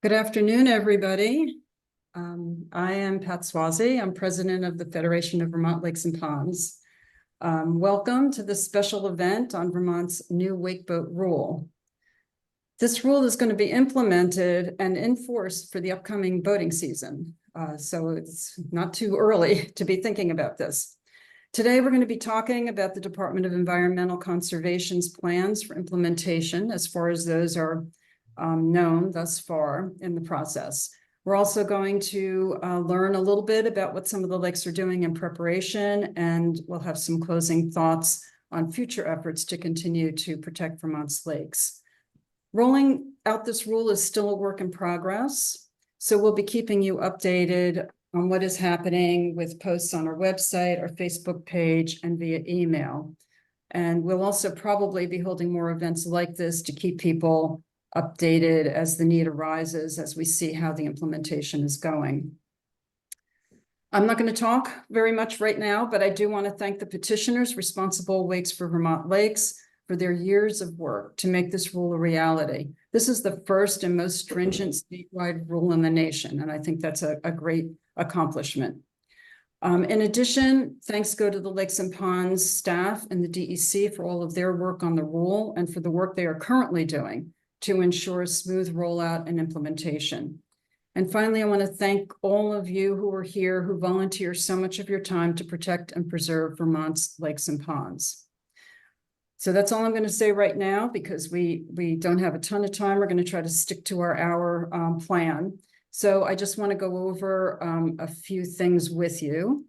Good afternoon, everybody. I am Pat Swazi. I'm president of the Federation of Vermont Lakes and Ponds. Welcome to this special event on Vermont's new wakeboat rule. This rule is going to be implemented and enforced for the upcoming boating season. So it's not too early to be thinking about this. Today, we're going to be talking about the Department of Environmental Conservation's plans for implementation as far as those are known thus far in the process. We're also going to learn a little bit about what some of the lakes are doing in preparation, and we'll have some closing thoughts on future efforts to continue to protect Vermont's lakes. Rolling out this rule is still a work in progress, so we'll be keeping you updated on what is happening with posts on our website, our Facebook page, and via email. And we'll also probably be holding more events like this to keep people updated as the need arises, as we see how the implementation is going. I'm not going to talk very much right now, but I do want to thank the petitioners, Responsible Wakes for Vermont Lakes, for their years of work to make this rule a reality. This is the first and most stringent statewide rule in the nation, and I think that's a great accomplishment. In addition, thanks go to the Lakes and Ponds staff and the DEC for all of their work on the rule and for the work they are currently doing to ensure a smooth rollout and implementation. And finally, I want to thank all of you who are here, who volunteer so much of your time to protect and preserve Vermont's lakes and ponds. So that's all I'm going to say right now, because we don't have a ton of time. We're going to try to stick to our hour plan. So I just want to go over a few things with you.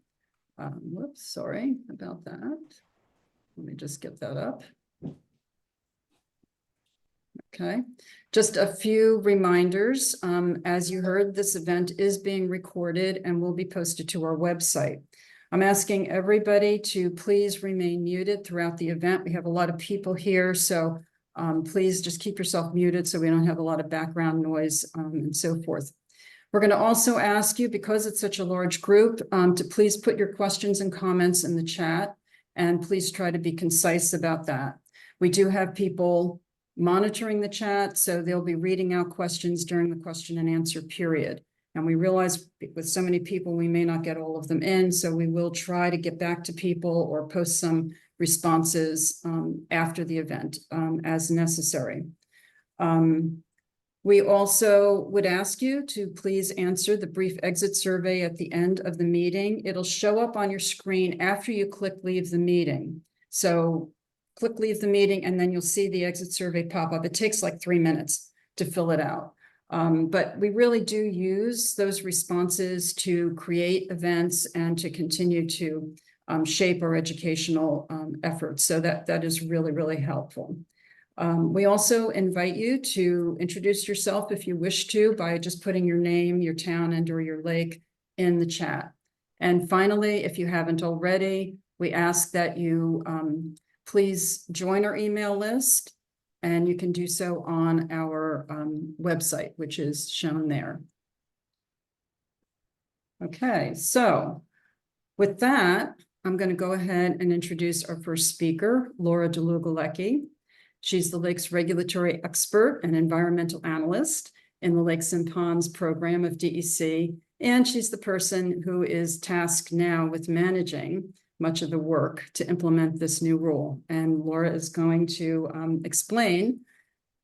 Whoops, sorry about that. Let me just get that up. Okay, just a few reminders. As you heard, this event is being recorded and will be posted to our website. I'm asking everybody to please remain muted throughout the event. We have a lot of people here, so please just keep yourself muted so we don't have a lot of background noise and so forth. We're going to also ask you, because it's such a large group, to please put your questions and comments in the chat, and please try to be concise about that. We do have people monitoring the chat, so they'll be reading out questions during the question and answer period. And we realize with so many people, we may not get all of them in, so we will try to get back to people or post some responses after the event as necessary. We also would ask you to please answer the brief exit survey at the end of the meeting. It'll show up on your screen after you click leave the meeting. So click leave the meeting, and then you'll see the exit survey pop up. It takes like 3 minutes to fill it out. But we really do use those responses to create events and to continue to shape our educational efforts. So that is really, really helpful. We also invite you to introduce yourself if you wish to by just putting your name, your town, and or your lake in the chat. And finally, if you haven't already, we ask that you please join our email list, and you can do so on our website, which is shown there. Okay, so with that, I'm going to go ahead and introduce our first speaker, Laura DeLugalecki. She's the Lakes Regulatory Expert and Environmental Analyst in the Lakes and Ponds program of DEC, and she's the person who is tasked now with managing much of the work to implement this new rule. And Laura is going to explain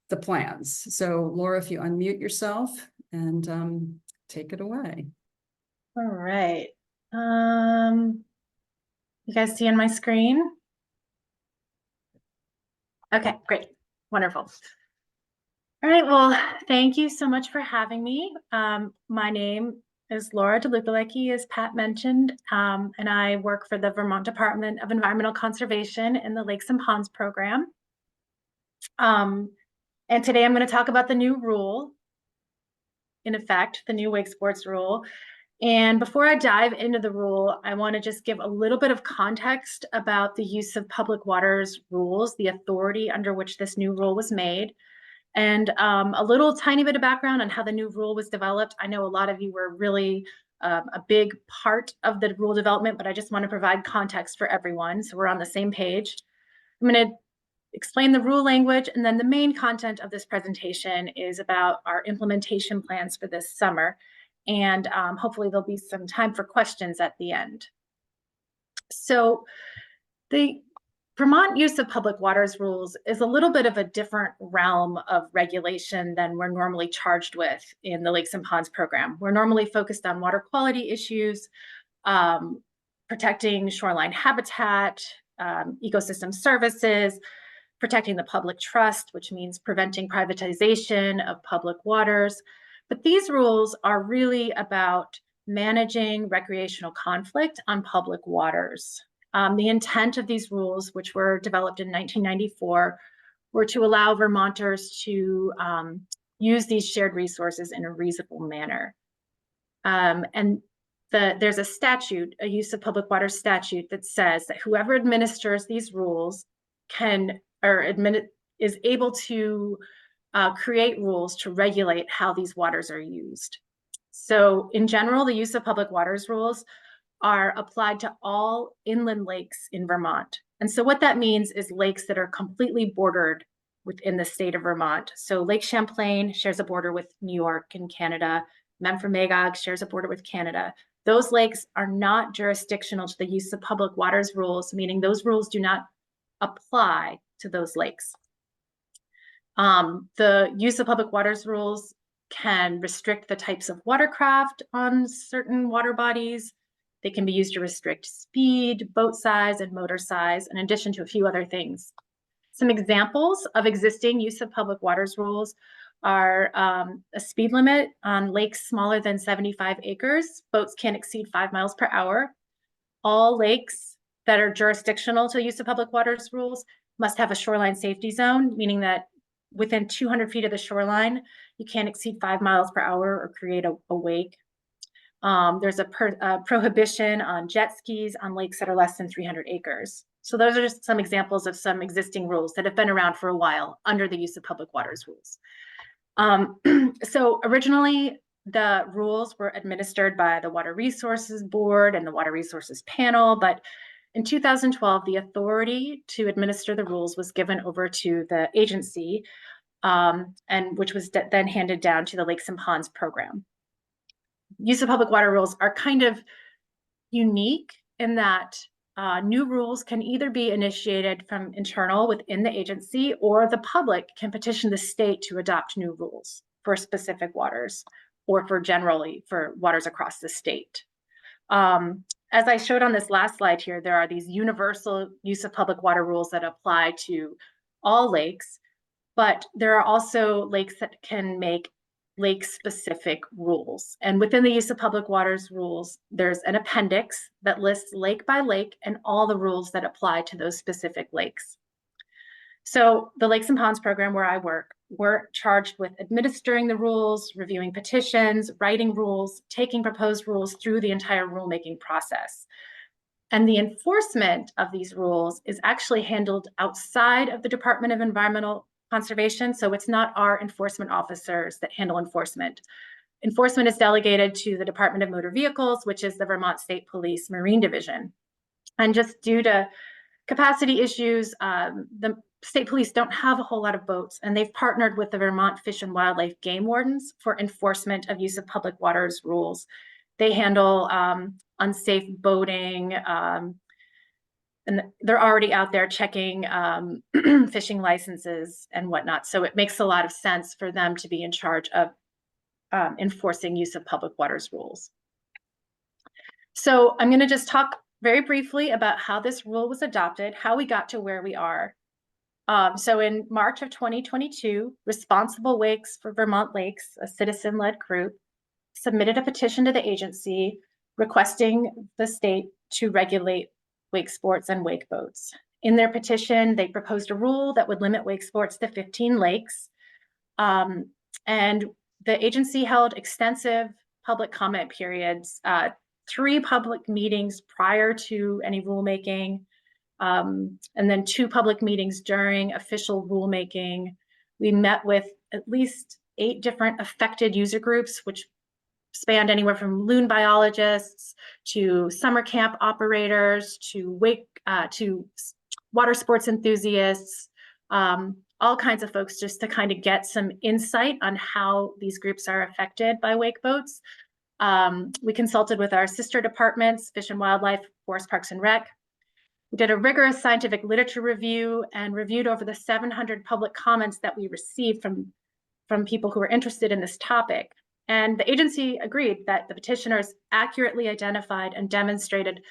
the plans. So Laura, if you unmute yourself and take it away. All right. You guys see on my screen? Okay, great. Wonderful. All right, well, thank you so much for having me. My name is Laura DeLugalecki, as Pat mentioned, and I work for the Vermont Department of Environmental Conservation in the Lakes and Ponds program. And today I'm going to talk about the new rule, in effect, the new wake sports rule. And before I dive into the rule, I want to just give a little bit of context about the use of public waters rules, the authority under which this new rule was made, and a little tiny bit of background on how the new rule was developed. I know a lot of you were really a big part of the rule development, but I just want to provide context for everyone so we're on the same page. I'm going to explain the rule language, and then the main content of this presentation is about our implementation plans for this summer. And hopefully there'll be some time for questions at the end. So the Vermont use of public waters rules is a little bit of a different realm of regulation than we're normally charged with in the Lakes and Ponds program. We're normally focused on water quality issues, protecting shoreline habitat, ecosystem services, protecting the public trust, which means preventing privatization of public waters. But these rules are really about managing recreational conflict on public waters. The intent of these rules, which were developed in 1994, were to allow Vermonters to use these shared resources in a reasonable manner. And there's a statute, a use of public water statute, that says that whoever administers these rules is able to create rules to regulate how these waters are used. So in general, the use of public waters rules are applied to all inland lakes in Vermont. And so what that means is lakes that are completely bordered within the state of Vermont. So Lake Champlain shares a border with New York and Canada. Memphremagog shares a border with Canada. Those lakes are not jurisdictional to the use of public waters rules, meaning those rules do not apply to those lakes. The use of public waters rules can restrict the types of watercraft on certain water bodies. They can be used to restrict speed, boat size, and motor size, in addition to a few other things. Some examples of existing use of public waters rules are a speed limit on lakes smaller than 75 acres. Boats can't exceed 5 miles per hour. All lakes that are jurisdictional to use of public waters rules must have a shoreline safety zone, meaning that within 200 feet of the shoreline, you can't exceed 5 miles per hour or create a wake. There's a prohibition on jet skis on lakes that are less than 300 acres. So those are just some examples of some existing rules that have been around for a while under the use of public waters rules. So originally, the rules were administered by the Water Resources Board and the Water Resources Panel, but in 2012, the authority to administer the rules was given over to the agency, and which was then handed down to the Lakes and Ponds program. Use of public water rules are kind of unique in that new rules can either be initiated from internal within the agency, or the public can petition the state to adopt new rules for specific waters or generally for waters across the state. As I showed on this last slide here, there are these universal use of public water rules that apply to all lakes, but there are also lakes that can make lake-specific rules. And within the use of public waters rules, there's an appendix that lists lake by lake and all the rules that apply to those specific lakes. So the Lakes and Ponds program where I work, we're charged with administering the rules, reviewing petitions, writing rules, taking proposed rules through the entire rulemaking process. And the enforcement of these rules is actually handled outside of the Department of Environmental Conservation. So it's not our enforcement officers that handle enforcement. Enforcement is delegated to the Department of Motor Vehicles, which is the Vermont State Police Marine Division. And just due to capacity issues, the state police don't have a whole lot of boats, and they've partnered with the Vermont Fish and Wildlife Game Wardens for enforcement of use of public waters rules. They handle unsafe boating, and they're already out there checking fishing licenses and whatnot. So it makes a lot of sense for them to be in charge of enforcing use of public waters rules. So I'm going to just talk very briefly about how this rule was adopted, how we got to where we are. So in March of 2022, Responsible Wakes for Vermont Lakes, a citizen-led group, submitted a petition to the agency requesting the state to regulate wake sports and wake boats. In their petition, they proposed a rule that would limit wake sports to 15 lakes. And the agency held extensive public comment periods, 3 public meetings prior to any rulemaking, and then 2 public meetings during official rulemaking. We met with at least 8 different affected user groups, which spanned anywhere from loon biologists to summer camp operators to water sports enthusiasts, all kinds of folks, just to kind of get some insight on how these groups are affected by wake boats. We consulted with our sister departments, Fish and Wildlife, Forest Parks and Rec. We did a rigorous scientific literature review and reviewed over the 700 public comments that we received from people who were interested in this topic. And the agency agreed that the petitioners accurately identified and demonstrated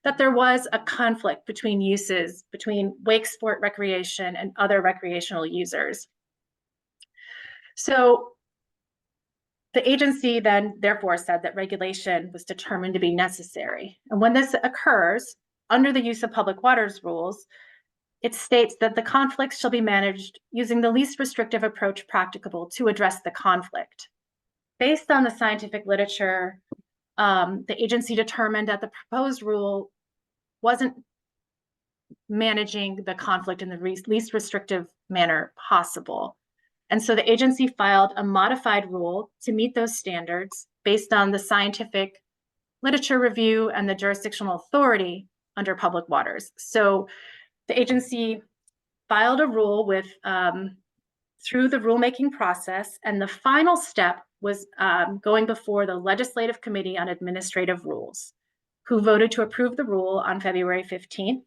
that there was a conflict between uses, between wake sport recreation and other recreational users. So the agency then therefore said that regulation was determined to be necessary. And when this occurs, under the use of public waters rules, it states that the conflict shall be managed using the least restrictive approach practicable to address the conflict. Based on the scientific literature, the agency determined that the proposed rule wasn't managing the conflict in the least restrictive manner possible. And so the agency filed a modified rule to meet those standards based on the scientific literature review and the jurisdictional authority under public waters. So the agency filed a rule with through the rulemaking process, and the final step was going before the Legislative Committee on Administrative Rules, who voted to approve the rule on February 15th.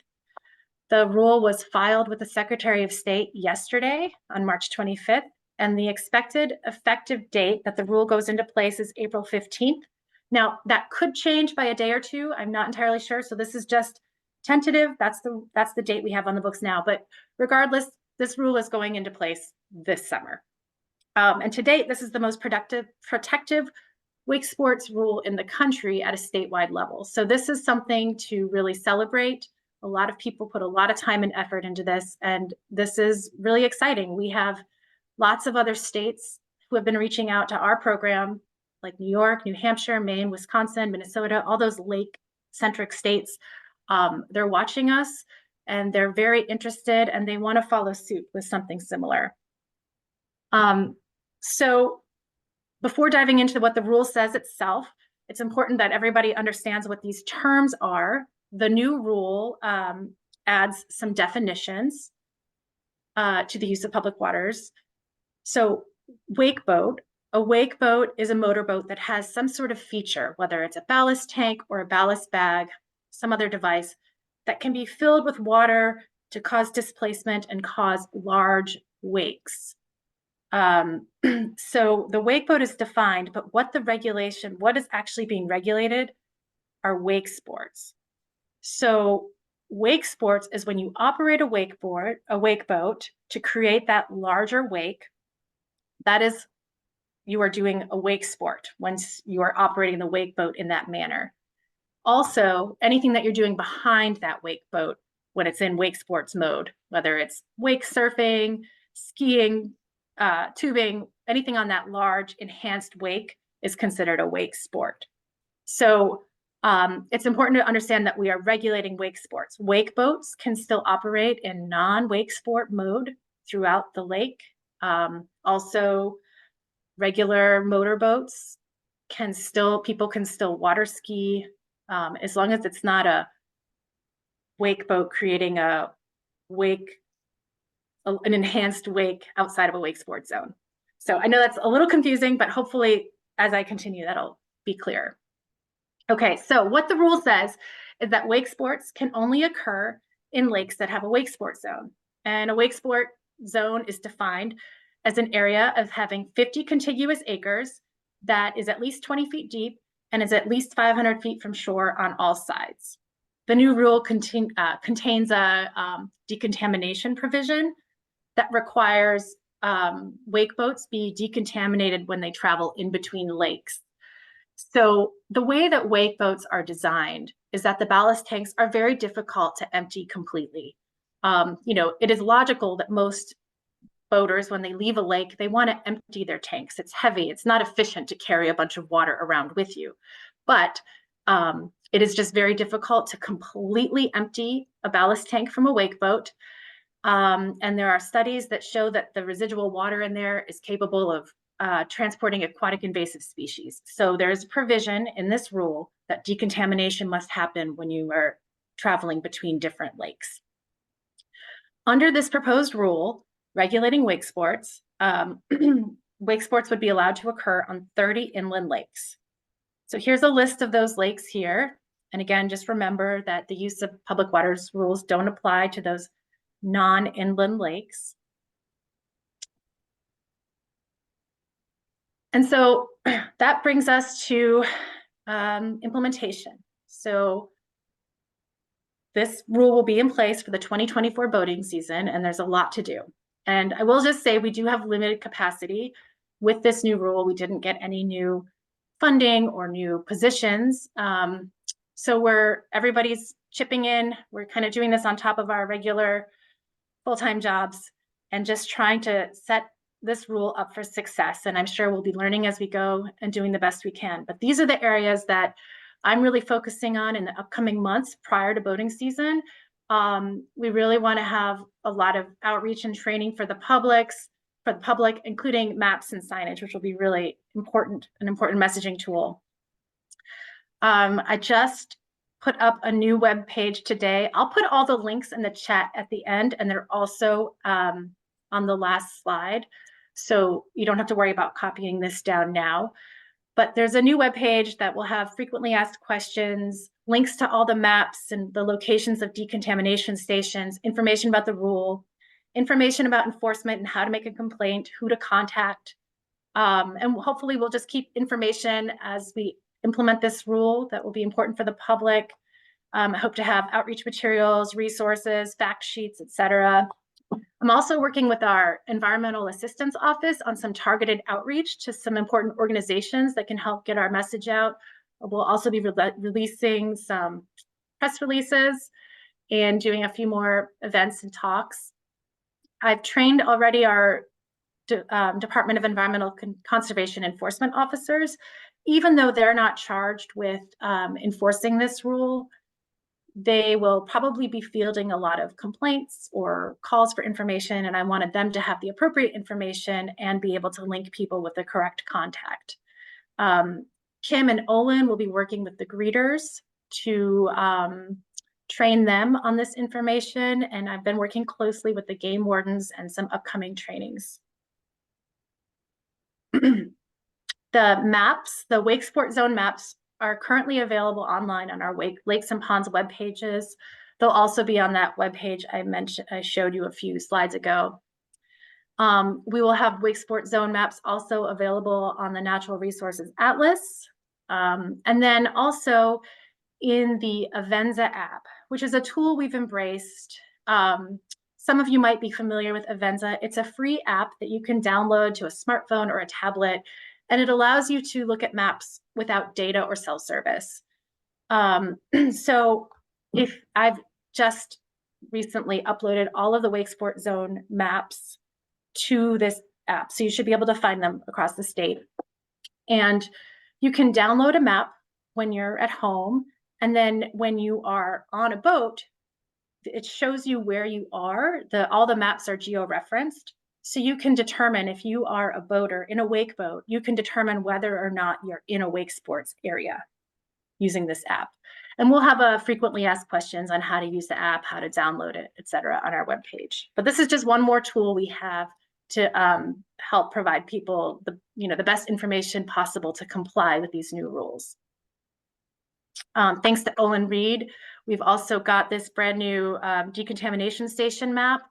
The rule was filed with the Secretary of State yesterday on March 25th, and the expected effective date that the rule goes into place is April 15th. Now, that could change by a day or two. I'm not entirely sure. So this is just tentative. That's the date we have on the books now. But regardless, this rule is going into place this summer. And to date, this is the most protective wake sports rule in the country at a statewide level. So this is something to really celebrate. A lot of people put a lot of time and effort into this, and this is really exciting. We have lots of other states who have been reaching out to our program, like New York, New Hampshire, Maine, Wisconsin, Minnesota, all those lake-centric states. They're watching us, and they're very interested, and they want to follow suit with something similar. So before diving into what the rule says itself, it's important that everybody understands what these terms are. The new rule adds some definitions to the use of public waters. So wake boat, a wake boat is a motorboat that has some sort of feature, whether it's a ballast tank or a ballast bag, some other device that can be filled with water to cause displacement and cause large wakes. So the wake boat is defined, but what is actually being regulated are wake sports. So wake sports is when you operate a wake boat to create that larger wake. That is, you are doing a wake sport once you are operating the wake boat in that manner. Also, anything that you're doing behind that wake boat when it's in wake sports mode, whether it's wake surfing, skiing, tubing, anything on that large enhanced wake is considered a wake sport. So it's important to understand that we are regulating wake sports. Wake boats can still operate in non-wake sport mode throughout the lake. Also, regular motorboats people can still water ski, as long as it's not a wake boat creating an enhanced wake outside of a wake sports zone. So I know that's a little confusing, but hopefully as I continue, that'll be clear. Okay, so what the rule says is that wake sports can only occur in lakes that have a wake sports zone. And a wake sport zone is defined as an area of having 50 contiguous acres that is at least 20 feet deep and is at least 500 feet from shore on all sides. The new rule contains a decontamination provision that requires wake boats be decontaminated when they travel in between lakes. So the way that wake boats are designed is that the ballast tanks are very difficult to empty completely. It is logical that most boaters, when they leave a lake, they want to empty their tanks. It's heavy. It's not efficient to carry a bunch of water around with you. But it is just very difficult to completely empty a ballast tank from a wake boat. And there are studies that show that the residual water in there is capable of transporting aquatic invasive species. So there's a provision in this rule that decontamination must happen when you are traveling between different lakes. Under this proposed rule regulating wake sports, wake sports would be allowed to occur on 30 inland lakes. So here's a list of those lakes here. And again, just remember that the use of public waters rules don't apply to those non-inland lakes. And so that brings us to implementation. So this rule will be in place for the 2024 boating season, and there's a lot to do. And I will just say we do have limited capacity. With this new rule, we didn't get any new funding or new positions. So everybody's chipping in. We're kind of doing this on top of our regular full-time jobs and just trying to set this rule up for success. And I'm sure we'll be learning as we go and doing the best we can. But these are the areas that I'm really focusing on in the upcoming months prior to boating season. We really want to have a lot of outreach and training for the public, including maps and signage, which will be really important, an important messaging tool. I just put up a new web page today. I'll put all the links in the chat at the end, and they're also on the last slide. So you don't have to worry about copying this down now. But there's a new web page that will have frequently asked questions, links to all the maps and the locations of decontamination stations, information about the rule, information about enforcement and how to make a complaint, who to contact. And hopefully we'll just keep information as we implement this rule that will be important for the public. I hope to have outreach materials, resources, fact sheets, etc. I'm also working with our environmental assistance office on some targeted outreach to some important organizations that can help get our message out. We'll also be releasing some press releases and doing a few more events and talks. I've trained already our Department of Environmental Conservation enforcement officers. Even though they're not charged with enforcing this rule, they will probably be fielding a lot of complaints or calls for information, and I wanted them to have the appropriate information and be able to link people with the correct contact. Kim and Olin will be working with the greeters to train them on this information, and I've been working closely with the game wardens and some upcoming trainings. The maps, the Wake Sport Zone maps, are currently available online on our Lakes and Ponds web pages. They'll also be on that web page I showed you a few slides ago. We will have Wake Sport Zone maps also available on the Natural Resources Atlas. And then also in the Avenza app, which is a tool we've embraced. Some of you might be familiar with Avenza. It's a free app that you can download to a smartphone or a tablet, and it allows you to look at maps without data or cell service. So if I've just recently uploaded all of the Wake Sport Zone maps to this app, so you should be able to find them across the state. And you can download a map when you're at home, and then when you are on a boat, it shows you where you are. All the maps are geo-referenced. So you can determine if you are a boater in a wake boat, you can determine whether or not you're in a wake sports area using this app. And we'll have a frequently asked questions on how to use the app, how to download it, etc. on our webpage. But this is just one more tool we have to help provide people the best information possible to comply with these new rules. Thanks to Olin Reed, we've also got this brand new decontamination station map.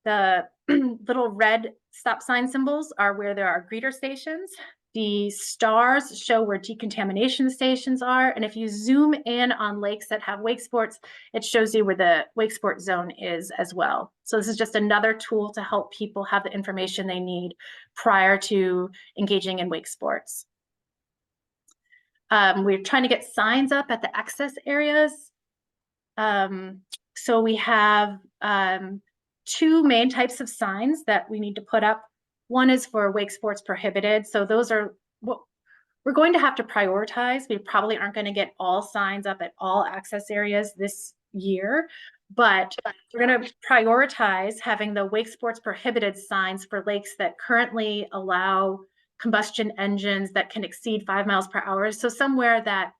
The little red stop sign symbols are where there are greeter stations. The stars show where decontamination stations are. And if you zoom in on lakes that have wake sports, it shows you where the wake sport zone is as well. So this is just another tool to help people have the information they need prior to engaging in wake sports. We're trying to get signs up at the access areas. So we have two main types of signs that we need to put up. One is for wake sports prohibited. So those are what we're going to have to prioritize. We probably aren't going to get all signs up at all access areas this year, but we're going to prioritize having the wake sports prohibited signs for lakes that currently allow combustion engines that can exceed 5 miles per hour. So somewhere that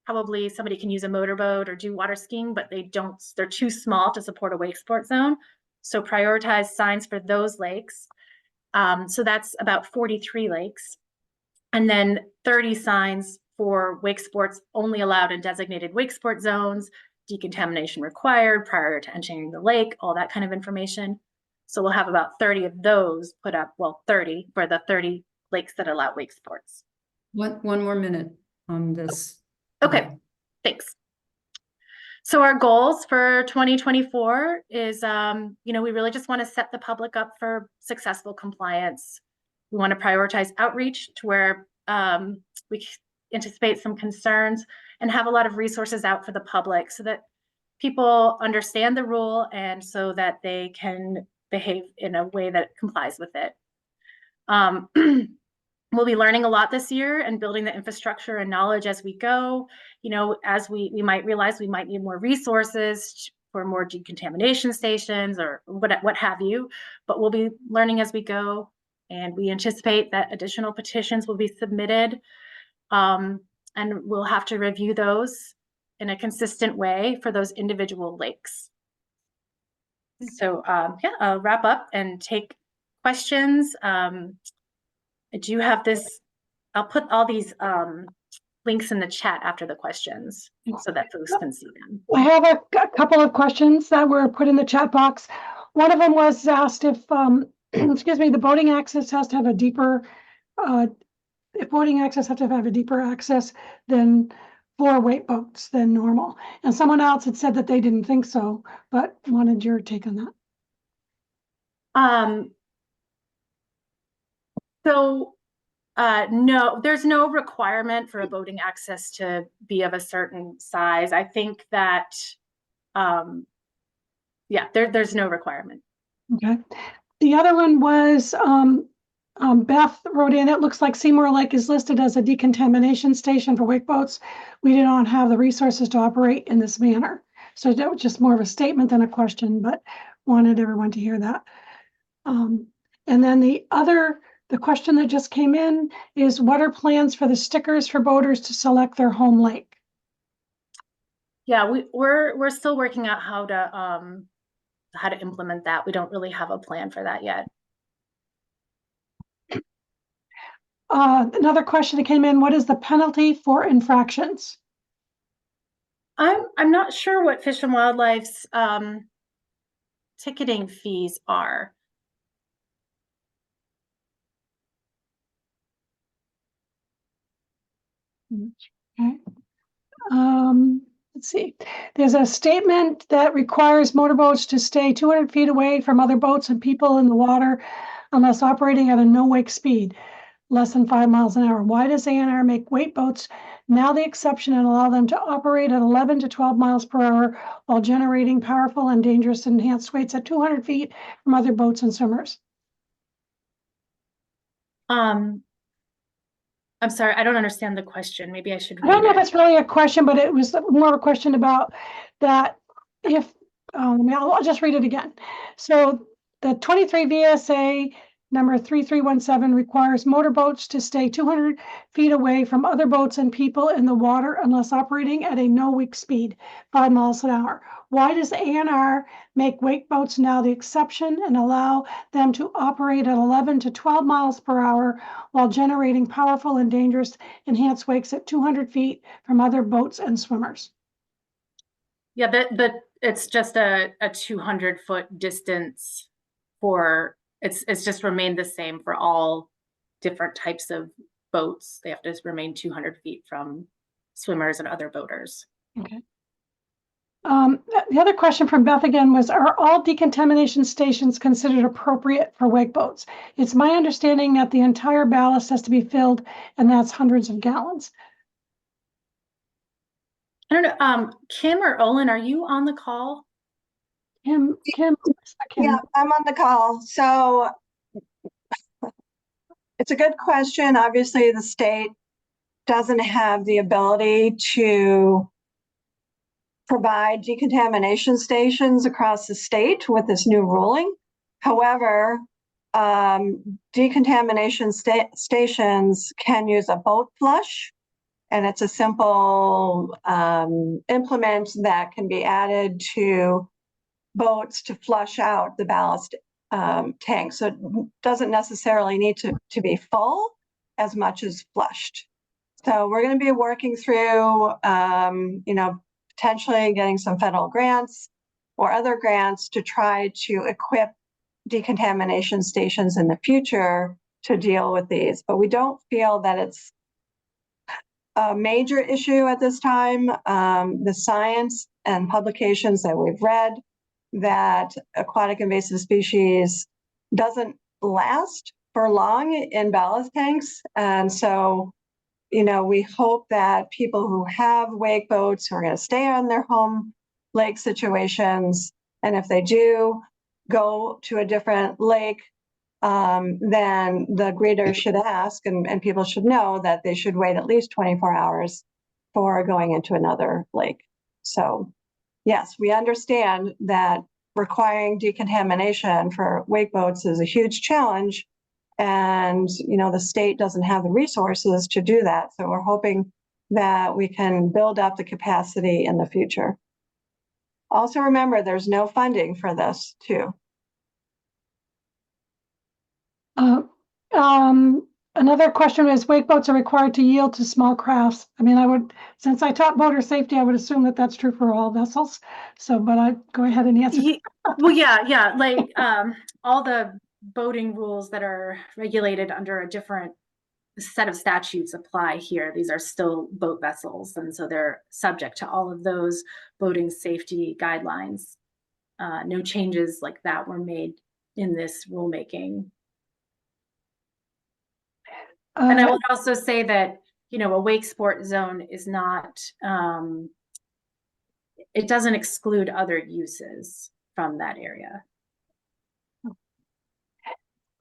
probably somebody can use a motorboat or do water skiing, but they're too small to support a wake sport zone. So prioritize signs for those lakes. So that's about 43 lakes. And then 30 signs for wake sports only allowed in designated wake sport zones, decontamination required prior to entering the lake, all that kind of information. So we'll have about 30 of those put up, well, 30 for the 30 lakes that allow wake sports. One more minute on this. Okay, thanks. So our goals for 2024 is, we really just want to set the public up for successful compliance. We want to prioritize outreach to where we anticipate some concerns and have a lot of resources out for the public so that people understand the rule and so that they can behave in a way that complies with it. We'll be learning a lot this year and building the infrastructure and knowledge as we go. As we might realize we might need more resources for more decontamination stations or what have you, but we'll be learning as we go. And we anticipate that additional petitions will be submitted, and we'll have to review those in a consistent way for those individual lakes. So I'll wrap up and take questions. I do have this, I'll put all these links in the chat after the questions so that folks can see them. I have a couple of questions that were put in the chat box. One of them was asked if, excuse me, the boating access has to have a deeper, if boating access has to have a deeper access than for weight boats than normal. And someone else had said that they didn't think so, but wanted your take on that. So no, there's no requirement for a boating access to be of a certain size. I think that, there's no requirement. Okay. The other one was Beth wrote in, it looks like Seymour Lake is listed as a decontamination station for wake boats. We do not have the resources to operate in this manner. So that was just more of a statement than a question, but wanted everyone to hear that. And then the question that just came in is, what are plans for the stickers for boaters to select their home lake? Yeah, we're still working out how to implement that. We don't really have a plan for that yet. Another question that came in, what is the penalty for infractions? I'm not sure what Fish and Wildlife's ticketing fees are. Okay. Let's see. There's a statement that requires motorboats to stay 200 feet away from other boats and people in the water unless operating at a no wake speed, less than 5 miles an hour. Why does ANR make weight boats now the exception and allow them to operate at 11 to 12 miles per hour while generating powerful and dangerous enhanced weights at 200 feet from other boats and swimmers? I'm sorry, I don't understand the question. Maybe I should I don't know read if it's really a question, but it was more of a question about that. If I'll just read it again. So the 23 VSA number 3317 requires motorboats to stay 200 feet away from other boats and people in the water unless operating at a no wake speed, 5 miles an hour. Why does ANR make wake boats now the exception and allow them to operate at 11 to 12 miles per hour while generating powerful and dangerous enhanced wakes at 200 feet from other boats and swimmers? Yeah, but it's just a 200-foot distance for it's just remained the same for all different types of boats. They have to remain 200 feet from swimmers and other boaters. Okay. The other question from Beth again was, are all decontamination stations considered appropriate for wake boats? It's my understanding that the entire ballast has to be filled, and that's hundreds of gallons. I don't know, Kim or Olin, are you on the call? Kim. Yeah, I'm on the call. So it's a good question. Obviously, the state doesn't have the ability to provide decontamination stations across the state with this new ruling. However, decontamination stations can use a boat flush, and it's a simple implement that can be added to boats to flush out the ballast tank. So it doesn't necessarily need to be full as much as flushed. So we're going to be working through, potentially getting some federal grants or other grants to try to equip decontamination stations in the future to deal with these. But we don't feel that it's a major issue at this time. The science and publications that we've read that aquatic invasive species doesn't last for long in ballast tanks. And so, we hope that people who have wake boats who are going to stay on their home lake situations, and if they do go to a different lake, then the greeter should ask, and people should know that they should wait at least 24 hours for going into another lake. So yes, we understand that requiring decontamination for wake boats is a huge challenge. And, the state doesn't have the resources to do that. So we're hoping that we can build up the capacity in the future. Also remember, there's no funding for this too. Another question is, wake boats are required to yield to small crafts. I mean, since I taught boater safety, I would assume that that's true for all vessels. So, but I go ahead and answer. Well, yeah, like all the boating rules that are regulated under a different set of statutes apply here. These are still boat vessels, and so they're subject to all of those boating safety guidelines. No changes like that were made in this rulemaking. And I will also say that, a wake sport zone is not, it doesn't exclude other uses from that area.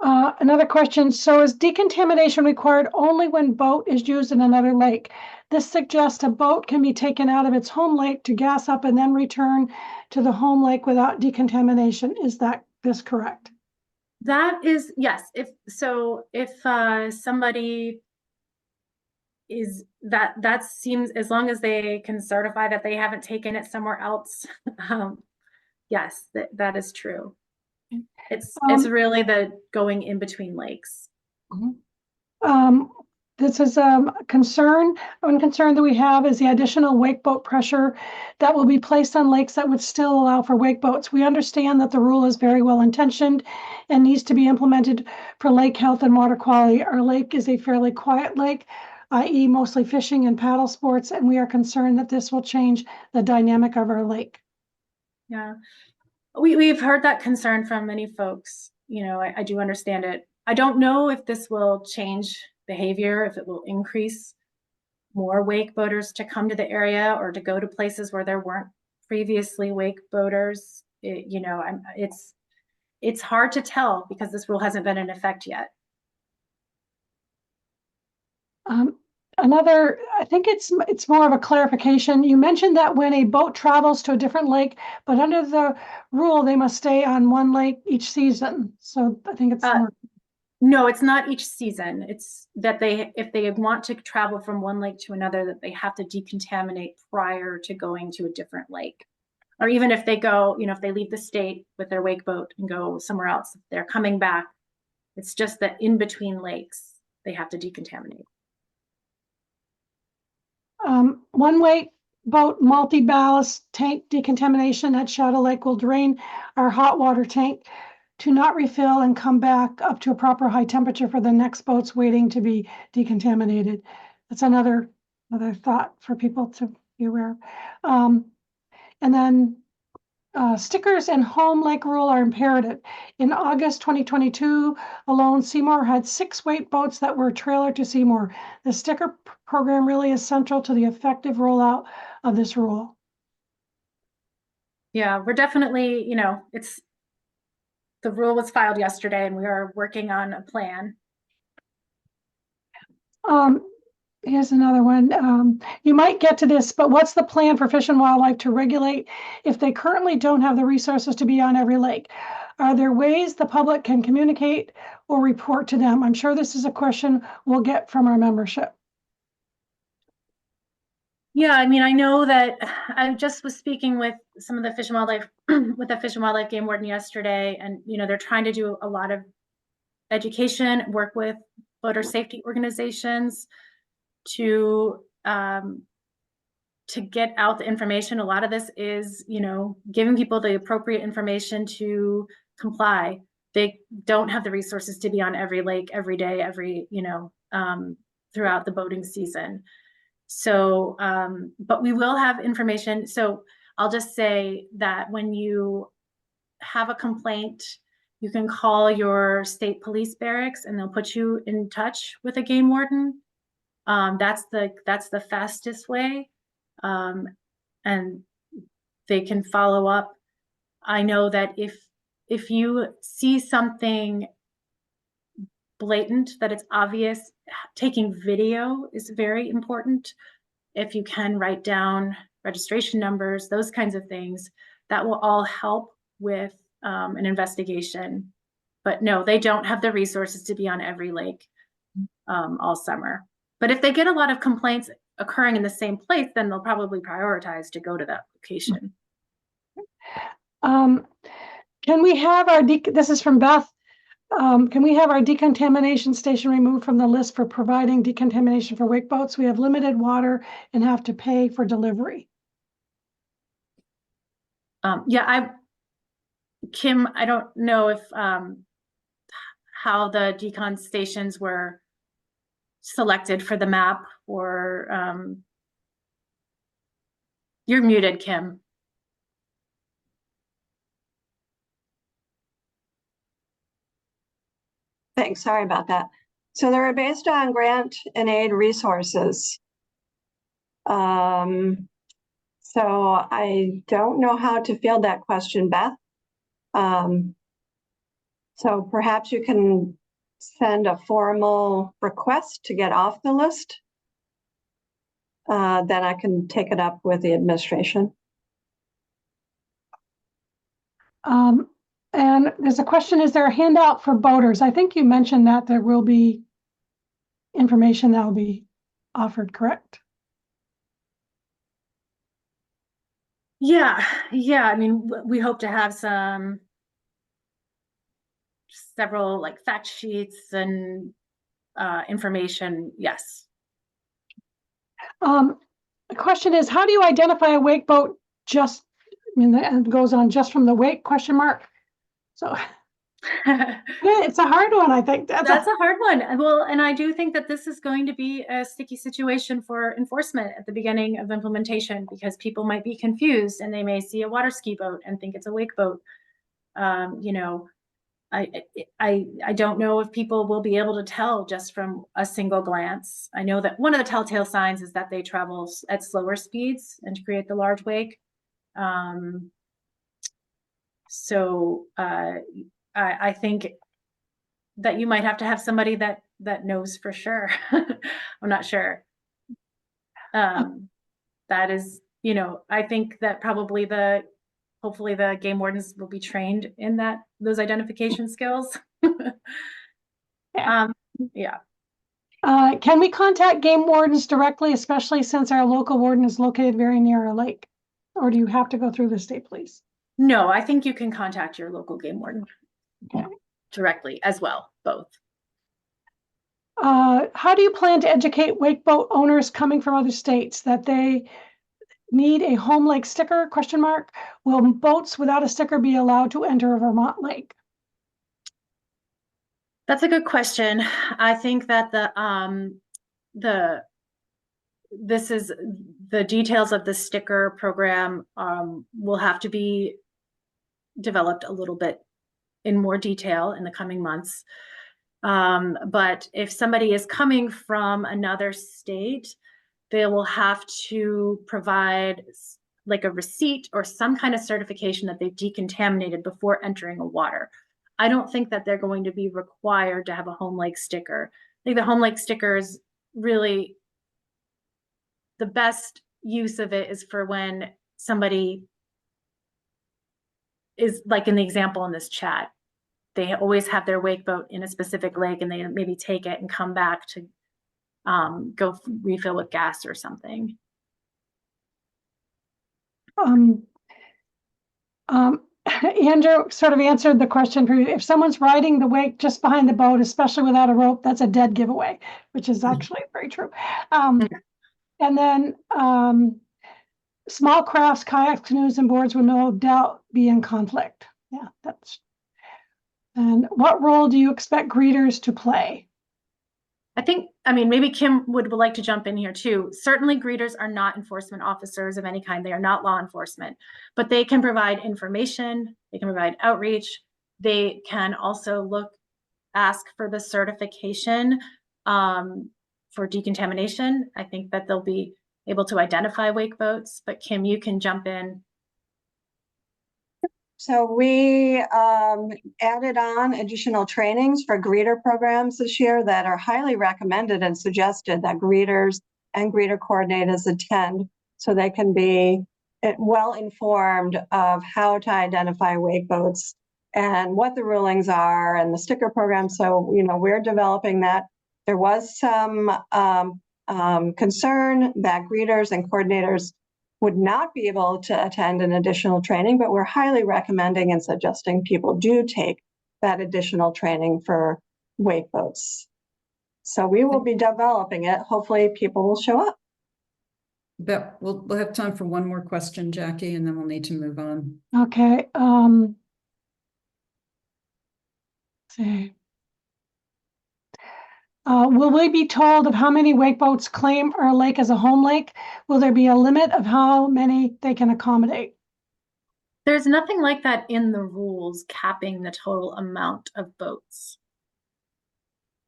Another question. So is decontamination required only when boat is used in another lake? This suggests a boat can be taken out of its home lake to gas up and then return to the home lake without decontamination. Is this correct? That is, yes. If somebody is that seems, as long as they can certify that they haven't taken it somewhere else, yes, that is true. It's really the going in between lakes. This is a concern. One concern that we have is the additional wake boat pressure that will be placed on lakes that would still allow for wake boats. We understand that the rule is very well intentioned and needs to be implemented for lake health and water quality. Our lake is a fairly quiet lake, i.e. mostly fishing and paddle sports, and we are concerned that this will change the dynamic of our lake. Yeah, we've heard that concern from many folks. I do understand it. I don't know if this will change behavior, if it will increase more wake boaters to come to the area or to go to places where there weren't previously wake boaters. It's hard to tell because this rule hasn't been in effect yet. I think it's more of a clarification. You mentioned that when a boat travels to a different lake, but under the rule, they must stay on one lake each season. So I think it's more. No, it's not each season. It's that if they want to travel from one lake to another, that they have to decontaminate prior to going to a different lake. Or even if they go, if they leave the state with their wake boat and go somewhere else, if they're coming back, it's just that in between lakes, they have to decontaminate. One wake boat multi-ballast tank decontamination at Shadow Lake will drain our hot water tank to not refill and come back up to a proper high temperature for the next boats waiting to be decontaminated. That's another thought for people to be aware of. And then stickers and home lake rule are imperative. In August 2022 alone, Seymour had 6 wake boats that were trailered to Seymour. The sticker program really is central to the effective rollout of this rule. Yeah, we're definitely, the rule was filed yesterday and we are working on a plan. Here's another one. You might get to this, but what's the plan for Fish and Wildlife to regulate if they currently don't have the resources to be on every lake? Are there ways the public can communicate or report to them? I'm sure this is a question we'll get from our membership. Yeah, I mean, I know that I just was speaking with some of the Fish and Wildlife, with the Fish and Wildlife Game Warden yesterday, and, you know, they're trying to do a lot of education, work with voter safety organizations to get out the information. A lot of this is, you know, giving people the appropriate information to comply. They don't have the resources to be on every lake, every day, throughout the boating season. So, but we will have information. So I'll just say that when you have a complaint, you can call your state police barracks and they'll put you in touch with a game warden. That's the fastest way. And they can follow up. I know that if you see something blatant, that it's obvious, taking video is very important. If you can write down registration numbers, those kinds of things, that will all help with an investigation. But no, they don't have the resources to be on every lake all summer. But if they get a lot of complaints occurring in the same place, then they'll probably prioritize to go to that location. Can we have this is from Beth. Can we have our decontamination station removed from the list for providing decontamination for wake boats? We have limited water and have to pay for delivery. Kim, I don't know if how the decon stations were selected for the map, or you're muted, Kim. Thanks, sorry about that. So they were based on grant and aid resources. So I don't know how to field that question, Beth. So perhaps you can send a formal request to get off the list. Then I can take it up with the administration. And there's a question, is there a handout for boaters? I think you mentioned that there will be information that will be offered, correct? Yeah. I mean, we hope to have several like fact sheets and information. Yes. The question is, how do you identify a wake boat? Just, I mean, it goes on just from the wake ? So yeah, it's a hard one, I think. That's a hard one. Well, and I do think that this is going to be a sticky situation for enforcement at the beginning of implementation, because people might be confused and they may see a water ski boat and think it's a wake boat. You know, I don't know if people will be able to tell just from a single glance. I know that one of the telltale signs is that they travel at slower speeds and to create the large wake. So I think that you might have to have somebody that knows for sure. I'm not sure. That is, you know, I think that probably hopefully the game wardens will be trained in those identification skills. Yeah. Yeah. Can we contact game wardens directly, especially since our local warden is located very near a lake? Or do you have to go through the state police? No, I think you can contact your local game warden directly as well, both. How do you plan to educate wake boat owners coming from other states that they need a home lake sticker ? Will boats without a sticker be allowed to enter a Vermont lake? That's a good question. I think that the details of the sticker program will have to be developed a little bit in more detail in the coming months. But if somebody is coming from another state, they will have to provide like a receipt or some kind of certification that they've decontaminated before entering a water. I don't think that they're going to be required to have a home lake sticker. I think the home lake sticker is really the best use of it is for when somebody is like in the example in this chat. They always have their wake boat in a specific lake and they maybe take it and come back to go refill with gas or something. Andrew sort of answered the question for you. If someone's riding the wake just behind the boat, especially without a rope, that's a dead giveaway, which is actually very true. And then small crafts, kayaks, canoes, and boards will no doubt be in conflict. Yeah, that's. And what role do you expect greeters to play? I mean, maybe Kim would like to jump in here too. Certainly greeters are not enforcement officers of any kind. They are not law enforcement, but they can provide information. They can provide outreach. They can also ask for the certification for decontamination. I think that they'll be able to identify wake boats, but Kim, you can jump in. So we added on additional trainings for greeter programs this year that are highly recommended and suggested that greeters and greeter coordinators attend so they can be well informed of how to identify wake boats and what the rulings are and the sticker program. So, you know, we're developing that. There was some concern that greeters and coordinators would not be able to attend an additional training, but we're highly recommending and suggesting people do take that additional training for wake boats. So we will be developing it. Hopefully people will show up. But we'll have time for one more question, Jackie, and then we'll need to move on. Okay. See. Will we be told of how many wake boats claim our lake as a home lake? Will there be a limit of how many they can accommodate? There's nothing like that in the rules capping the total amount of boats.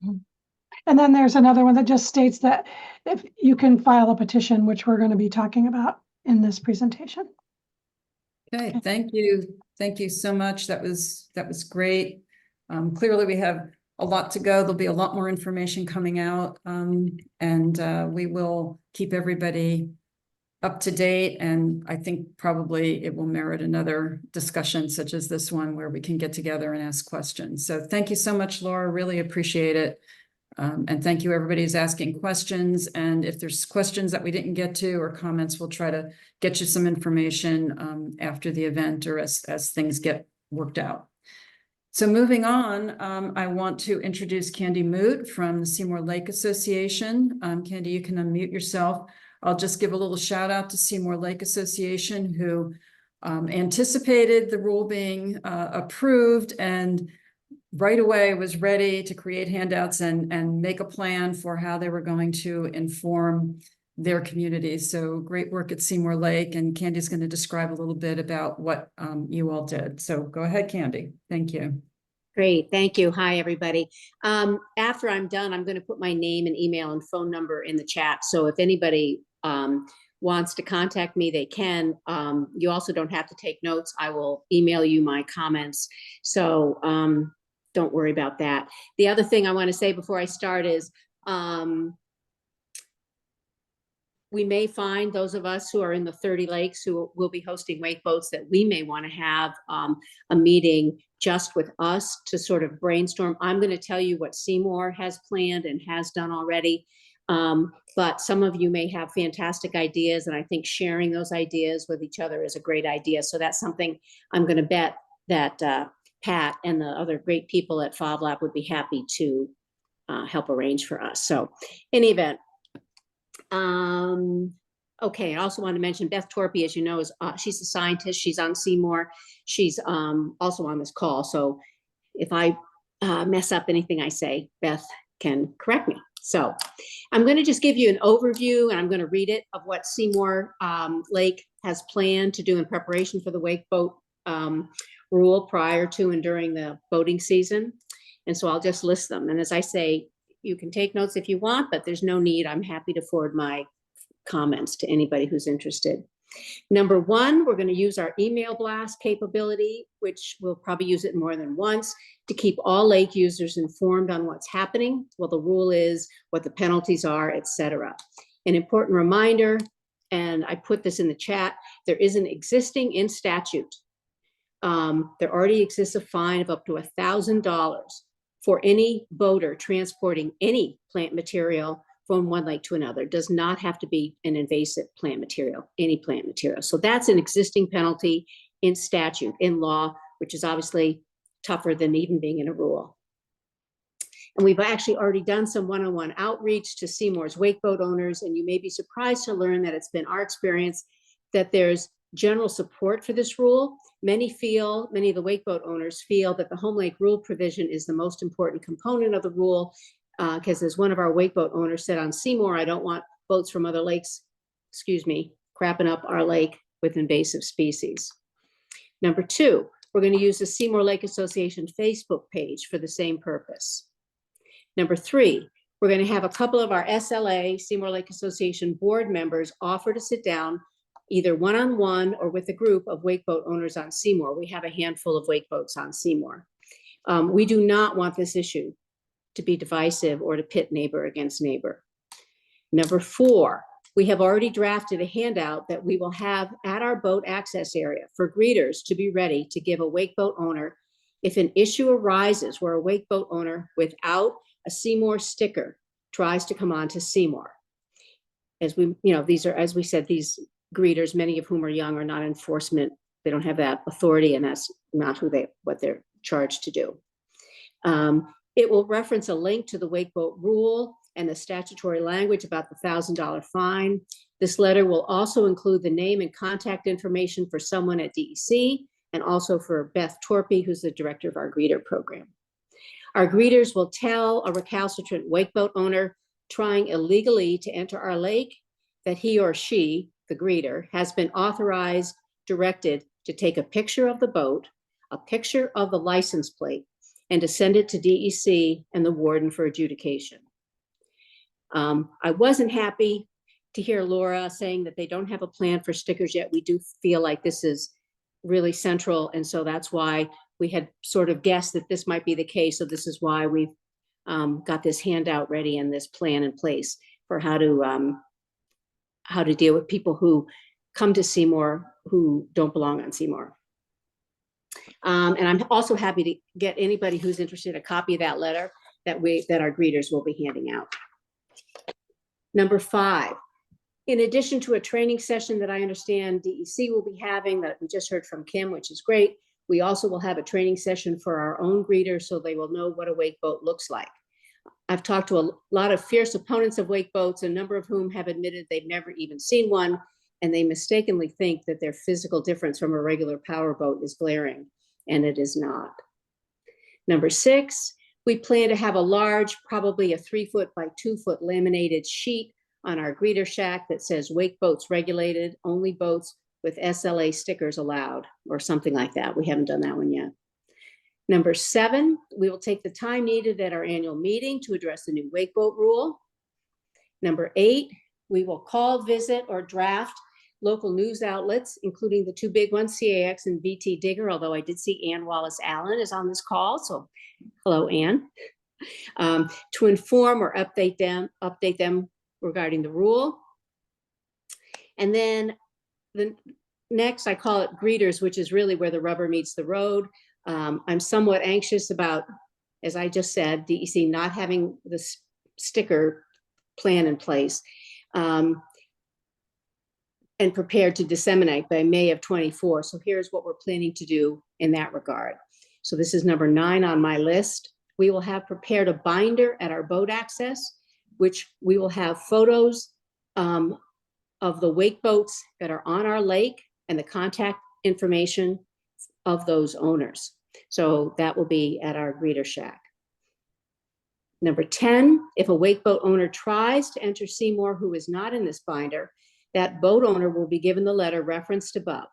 And then there's another one that just states that if you can file a petition, which we're going to be talking about in this presentation. Okay, thank you. Thank you so much. That was great. Clearly we have a lot to go. There'll be a lot more information coming out, and we will keep everybody up to date. And I think probably it will merit another discussion such as this one where we can get together and ask questions. So thank you so much, Laura. Really appreciate it. And thank you everybody who's asking questions. And if there's questions that we didn't get to or comments, we'll try to get you some information after the event or as things get worked out. So moving on, I want to introduce Candy Moot from the Seymour Lake Association. Candy, you can unmute yourself. I'll just give a little shout out to Seymour Lake Association, who anticipated the rule being approved and right away was ready to create handouts and make a plan for how they were going to inform their community. So great work at Seymour Lake, and Candy's going to describe a little bit about what you all did. So go ahead, Candy. Thank you. Great, thank you. Hi, everybody. After I'm done, I'm going to put my name and email and phone number in the chat. So if anybody wants to contact me, they can. You also don't have to take notes. I will email you my comments. So don't worry about that. The other thing I want to say before I start is we may find those of us who are in the 30 lakes who will be hosting wake boats that we may want to have a meeting just with us to sort of brainstorm. I'm going to tell you what Seymour has planned and has done already. But some of you may have fantastic ideas, and I think sharing those ideas with each other is a great idea. So that's something I'm going to bet that Pat and the other great people at FOBLAB would be happy to help arrange for us. So in any event, okay, I also want to mention Beth Torpy, as you know, is she's a scientist. She's on Seymour. She's also on this call. So if I mess up anything I say, Beth can correct me. So I'm going to just give you an overview, and I'm going to read it, of what Seymour Lake has planned to do in preparation for the wake boat rule prior to and during the boating season. And so I'll just list them. And as I say, you can take notes if you want, but there's no need. I'm happy to forward my comments to anybody who's interested. Number one, we're going to use our email blast capability, which we'll probably use it more than once, to keep all lake users informed on what's happening, what the rule is, what the penalties are, etc. An important reminder, and I put this in the chat, there is an existing in statute. There already exists a fine of up to $1,000 for any boater transporting any plant material from one lake to another. It does not have to be an invasive plant material, any plant material. So that's an existing penalty in statute, in law, which is obviously tougher than even being in a rule. And we've actually already done some one-on-one outreach to Seymour's wakeboat owners, and you may be surprised to learn that it's been our experience that there's general support for this rule. Many of the wakeboat owners feel that the home lake rule provision is the most important component of the rule, because as one of our wakeboat owners said on Seymour, I don't want boats from other lakes, crapping up our lake with invasive species. Number two, we're going to use the Seymour Lake Association Facebook page for the same purpose. Number three, we're going to have a couple of our SLA, Seymour Lake Association board members, offer to sit down either one-on-one or with a group of wakeboat owners on Seymour. We have a handful of wakeboats on Seymour. We do not want this issue to be divisive or to pit neighbor against neighbor. Number four, we have already drafted a handout that we will have at our boat access area for greeters to be ready to give a wakeboat owner if an issue arises where a wakeboat owner without a Seymour sticker tries to come on to Seymour. As we, these are, as we said, these greeters, many of whom are young, are not enforcement. They don't have that authority, and that's not what they're charged to do. It will reference a link to the wakeboat rule and the statutory language about the $1,000 fine. This letter will also include the name and contact information for someone at DEC and also for Beth Torpy, who's the director of our greeter program. Our greeters will tell a recalcitrant wakeboat owner trying illegally to enter our lake that he or she, the greeter, has been authorized, directed to take a picture of the boat, a picture of the license plate, and to send it to DEC and the warden for adjudication. I wasn't happy to hear Laura saying that they don't have a plan for stickers yet. We do feel like this is really central, and so that's why we had sort of guessed that this might be the case. So this is why we've got this handout ready and this plan in place for how to deal with people who come to Seymour who don't belong on Seymour. And I'm also happy to get anybody who's interested a copy of that letter that our greeters will be handing out. Number five, in addition to a training session that I understand DEC will be having that we just heard from Kim, which is great, we also will have a training session for our own greeters so they will know what a wake boat looks like. I've talked to a lot of fierce opponents of wake boats, a number of whom have admitted they've never even seen one, and they mistakenly think that their physical difference from a regular power boat is glaring, and it is not. Number six, we plan to have a large, probably a 3-foot by 2-foot laminated sheet on our greeter shack that says wake boats regulated, only boats with SLA stickers allowed, or something like that. We haven't done that one yet. Number seven, we will take the time needed at our annual meeting to address the new wake boat rule. Number eight, we will call, visit, or draft local news outlets, including the two big ones, CAX and BT Digger, although I did see Ann Wallace-Allen is on this call, so hello, Ann, to inform or update them regarding the rule. And then the next, I call it greeters, which is really where the rubber meets the road. I'm somewhat anxious about, as I just said, DEC not having the sticker plan in place and prepared to disseminate by May of 24. So here's what we're planning to do in that regard. So this is number 9 on my list. We will have prepared a binder at our boat access, which we will have photos of the wake boats that are on our lake and the contact information of those owners. So that will be at our greeter shack. Number 10, if a wake boat owner tries to enter Seymour who is not in this binder, that boat owner will be given the letter referenced above.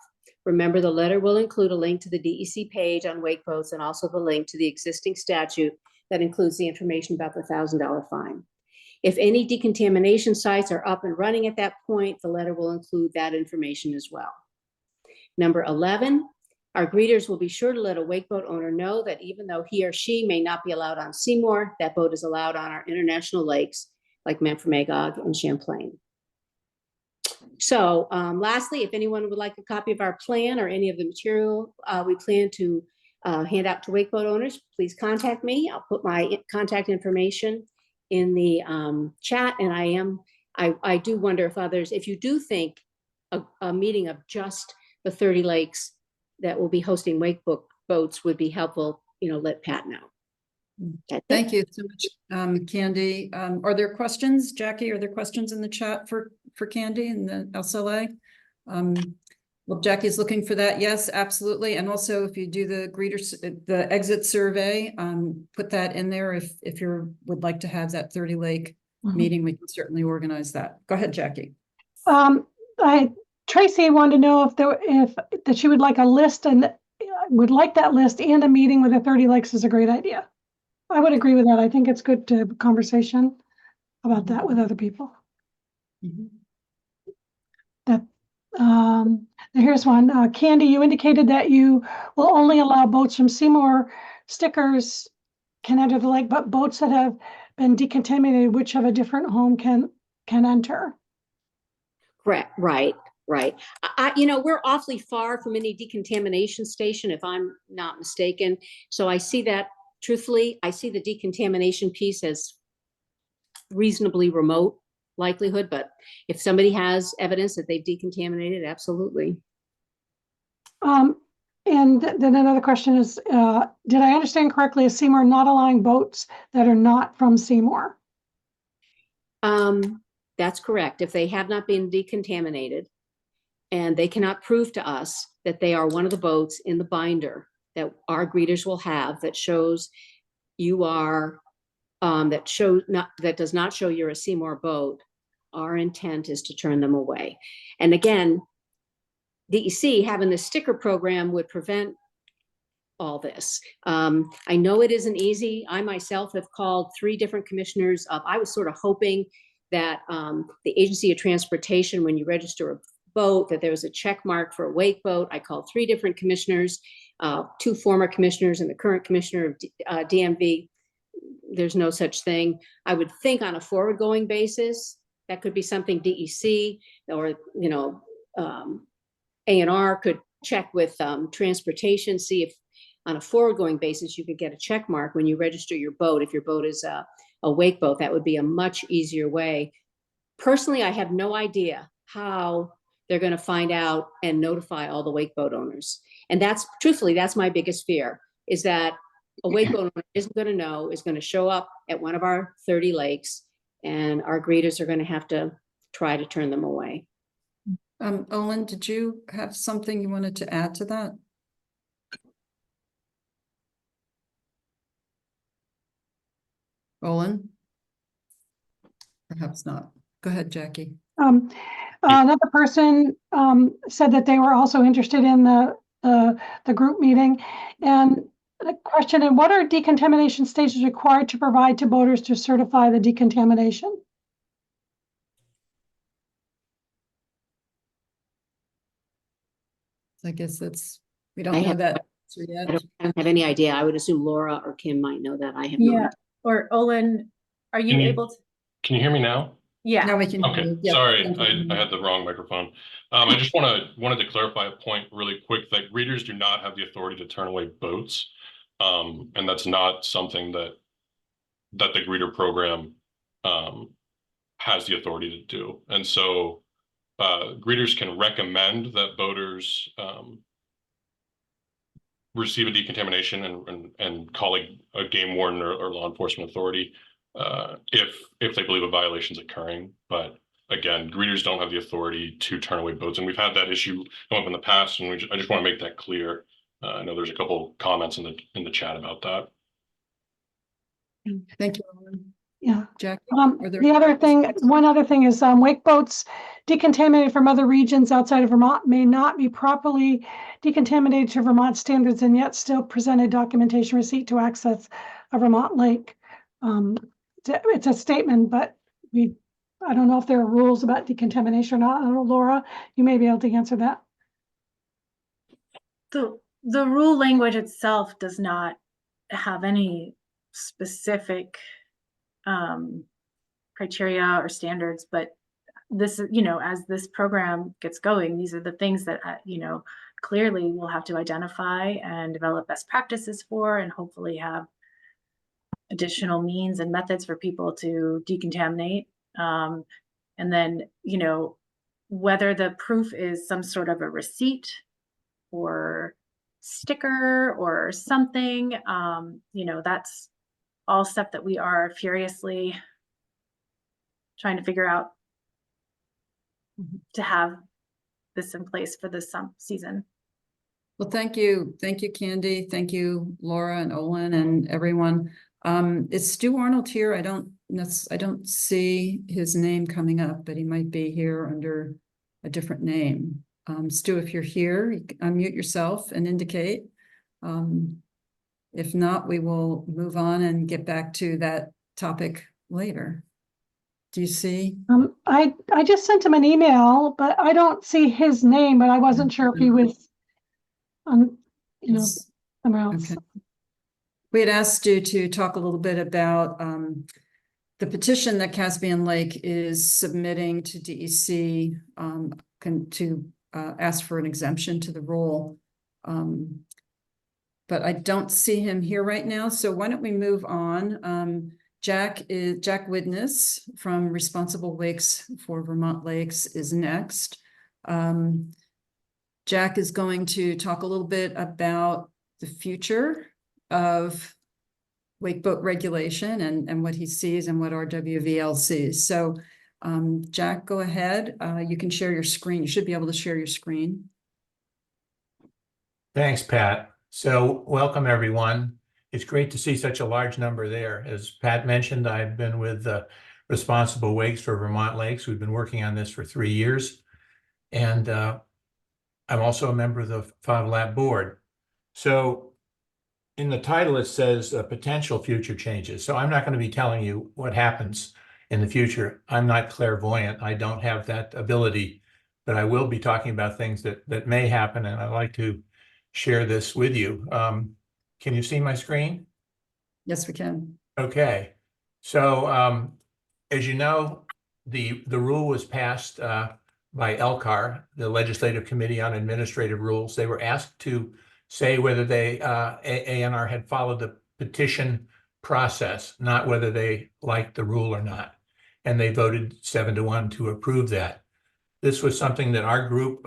Remember, the letter will include a link to the DEC page on wake boats and also the link to the existing statute that includes the information about the $1,000 fine. If any decontamination sites are up and running at that point, the letter will include that information as well. Number 11, our greeters will be sure to let a wake boat owner know that even though he or she may not be allowed on Seymour, that boat is allowed on our international lakes like Memphremagog and Champlain. So lastly, if anyone would like a copy of our plan or any of the material we plan to hand out to wake boat owners, please contact me. I'll put my contact information in the chat, and I do wonder if others, if you do think a meeting of just the 30 lakes that will be hosting wake boats would be helpful, let Pat know. That's it. Thank you so much, Candy. Are there questions, Jackie? Are there questions in the chat for Candy and the SLA? Well, Jackie's looking for that. Yes, absolutely. And also, if you do the exit survey, put that in there. If you would like to have that 30 lake meeting, we can certainly organize that. Go ahead, Jackie. Tracy wanted to know if that she would like a list and would like that list and a meeting with the 30 lakes is a great idea. I would agree with that. I think it's good to have a conversation about that with other people. Here's one. Candy, you indicated that you will only allow boats from Seymour stickers can enter the lake, but boats that have been decontaminated, which have a different home, can enter. Correct. Right. We're awfully far from any decontamination station, if I'm not mistaken. So I see that, truthfully, I see the decontamination piece as reasonably remote likelihood, but if somebody has evidence that they've decontaminated, absolutely. And then another question is, did I understand correctly, is Seymour not allowing boats that are not from Seymour? That's correct. If they have not been decontaminated and they cannot prove to us that they are one of the boats in the binder that our greeters will have that shows you are, that does not show you're a Seymour boat, our intent is to turn them away. And again, DEC having the sticker program would prevent all this. I know it isn't easy. I myself have called 3 different commissioners up. I was sort of hoping that the Agency of Transportation, when you register a boat, that there was a check mark for a wake boat. I called 3 different commissioners, 2 former commissioners and the current commissioner of DMV. There's no such thing. I would think on a forward-going basis, that could be something DEC or, A&R could check with transportation, see if on a forward-going basis, you could get a check mark when you register your boat. If your boat is a wake boat, that would be a much easier way. Personally, I have no idea how they're going to find out and notify all the wake boat owners. And truthfully, that's my biggest fear, is that a wake boat owner isn't going to know, is going to show up at one of our 30 lakes, and our greeters are going to have to try to turn them away. Olin, did you have something you wanted to add to that? Olin? Perhaps not. Go ahead, Jackie. Another person said that they were also interested in the group meeting, and the question: and what are decontamination stations required to provide to boaters to certify the decontamination? I guess we don't know that answer yet. I don't have any idea. I would assume Laura or Kim might know that. I have no idea. Or Olin, are you able to? Can you hear me now? Yeah. Now we can. Okay, Yeah, sorry, I had the wrong microphone. I just wanted to clarify a point really quick, that greeters do not have the authority to turn away boats. And that's not something that the greeter program has the authority to do. And so greeters can recommend that boaters receive a decontamination and call a game warden or law enforcement authority if they believe a violation is occurring. But again, greeters don't have the authority to turn away boats, and we've had that issue come up in the past, and I just want to make that clear. I know there's a couple comments in the chat about that. Thank you, Olin. Yeah. Jackie, one other thing is wake boats decontaminated from other regions outside of Vermont may not be properly decontaminated to Vermont standards and yet still present a documentation receipt to access a Vermont lake. It's a statement, but I don't know if there are rules about decontamination or not. I don't know, Laura, you may be able to answer that. The rule language itself does not have any specific criteria or standards, but this, as this program gets going, these are the things that, clearly we'll have to identify and develop best practices for, and hopefully have additional means and methods for people to decontaminate. And then, whether the proof is some sort of a receipt or sticker or something, that's all stuff that we are furiously trying to figure out to have this in place for this season. Well, thank you. Thank you, Candy. Thank you, Laura and Olin and everyone. Is Stu Arnold here? I don't see his name coming up, but he might be here under a different name. Stu, if you're here, you can unmute yourself and indicate. If not, we will move on and get back to that topic later. Do you see? I just sent him an email, but I don't see his name, but I wasn't sure if he was on, Yes. somewhere else. Okay. We had asked you to talk a little bit about the petition that Caspian Lake is submitting to DEC to ask for an exemption to the rule. But I don't see him here right now. So why don't we move on? Jack Widness from Responsible Lakes for Vermont Lakes is next. Jack is going to talk a little bit about the future of wake boat regulation and what he sees and what RWVL sees. So Jack, go ahead. You can share your screen. You should be able to share your screen. Thanks, Pat. So welcome, everyone. It's great to see such a large number there. As Pat mentioned, I've been with Responsible Wakes for Vermont Lakes. We've been working on this for 3 years. And I'm also a member of the FOVLAP board. So in the title, it says potential future changes. So I'm not going to be telling you what happens in the future. I'm not clairvoyant. I don't have that ability, but I will be talking about things that may happen. And I'd like to share this with you. Can you see my screen? Yes, we can. Okay. So as you know, the rule was passed by LCAR, the Legislative Committee on Administrative Rules. They were asked to say whether they ANR had followed the petition process, not whether they liked the rule or not. And they voted 7-1 to approve that. This was something that our group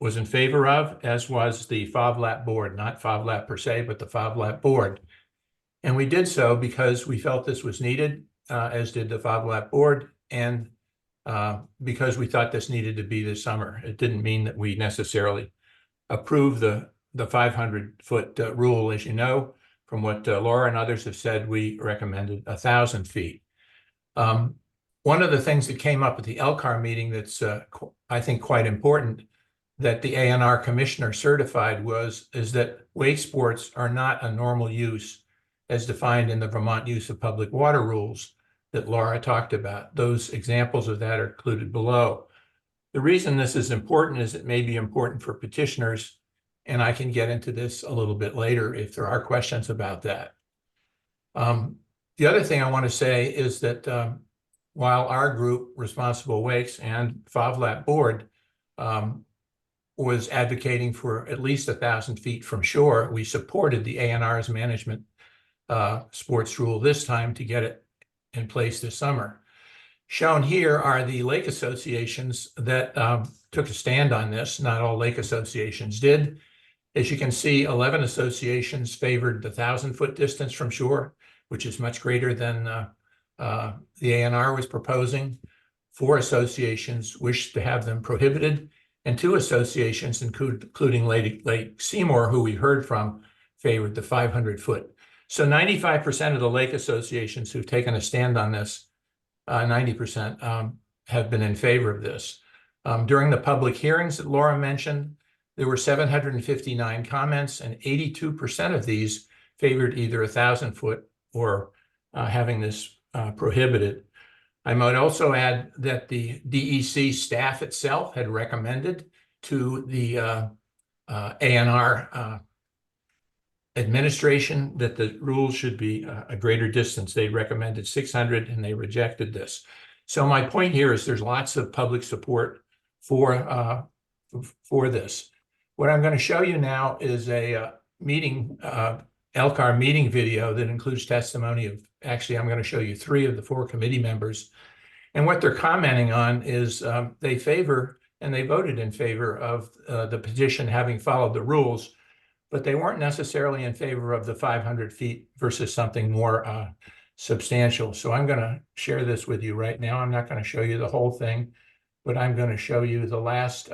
was in favor of, as was the FOVLAP board, not FOVLAP per se, but the FOVLAP board. And we did so because we felt this was needed, as did the FOVLAP board, and because we thought this needed to be this summer. It didn't mean that we necessarily approved the 500-foot rule. As you know, from what Laura and others have said, we recommended 1,000 feet. One of the things that came up at the LCAR meeting that's, I think, quite important that the ANR commissioner certified is that wake sports are not a normal use as defined in the Vermont Use of Public Water rules that Laura talked about. Those examples of that are included below. The reason this is important is it may be important for petitioners, and I can get into this a little bit later if there are questions about that. The other thing I want to say is that while our group, Responsible Wakes and FOVLAP board, was advocating for at least 1,000 feet from shore, we supported the ANR's management sports rule this time to get it in place this summer. Shown here are the lake associations that took a stand on this. Not all lake associations did. As you can see, 11 associations favored the 1,000-foot distance from shore, which is much greater than the ANR was proposing. 4 associations wished to have them prohibited, and 2 associations, including Lake Seymour, who we heard from, favored the 500-foot. So 95% of the lake associations who've taken a stand on this, 90% have been in favor of this. During the public hearings that Laura mentioned, there were 759 comments, and 82% of these favored either 1,000-foot or having this prohibited. I might also add that the DEC staff itself had recommended to the ANR administration that the rules should be a greater distance. They recommended 600 and they rejected this. So my point here is there's lots of public support for this. What I'm going to show you now is a meeting LCAR meeting video that includes testimony of, actually, I'm going to show you 3 of the 4 committee members. And what they're commenting on is they favor, and they voted in favor of the petition having followed the rules, but they weren't necessarily in favor of the 500 feet versus something more substantial. So I'm going to share this with you right now. I'm not going to show you the whole thing, but I'm going to show you the last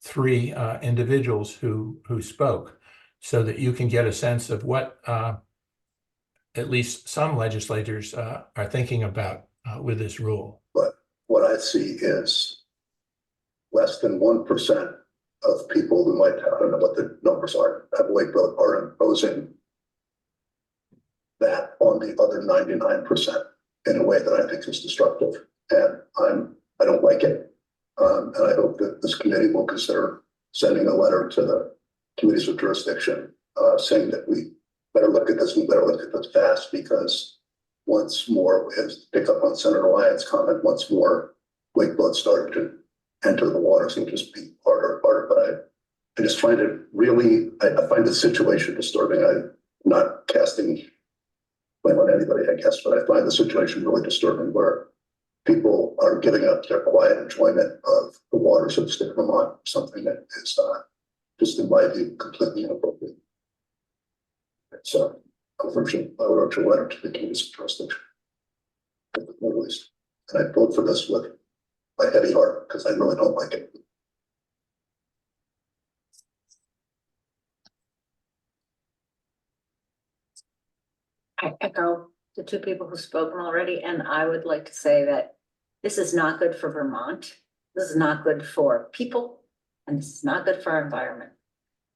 3 individuals who spoke, so that you can get a sense of what at least some legislators are thinking about with this rule. But what I see is less than 1% of people who might, I don't know what the numbers are, have Wakeboat are imposing that on the other 99% in a way that I think is destructive. And I don't like it. And I hope that this committee will consider sending a letter to the committees of jurisdiction saying that we better look at this and better look at this fast, because once more, as pick up on Senator Lyon's comment, once more wakeboats started to enter the waters and just be harder and harder. But I just find it really, I find the situation disturbing. I'm not casting blame on anybody, I guess, but I find the situation really disturbing where people are giving up their quiet enjoyment of the waters of the state of Vermont, something that is just, in my view, completely inappropriate. So I wrote a letter to the committees of jurisdiction, at the very least. And I vote for this with a heavy heart because I really don't like it. I echo the 2 people who've spoken already, and I would like to say that this is not good for Vermont. This is not good for people, and this is not good for our environment.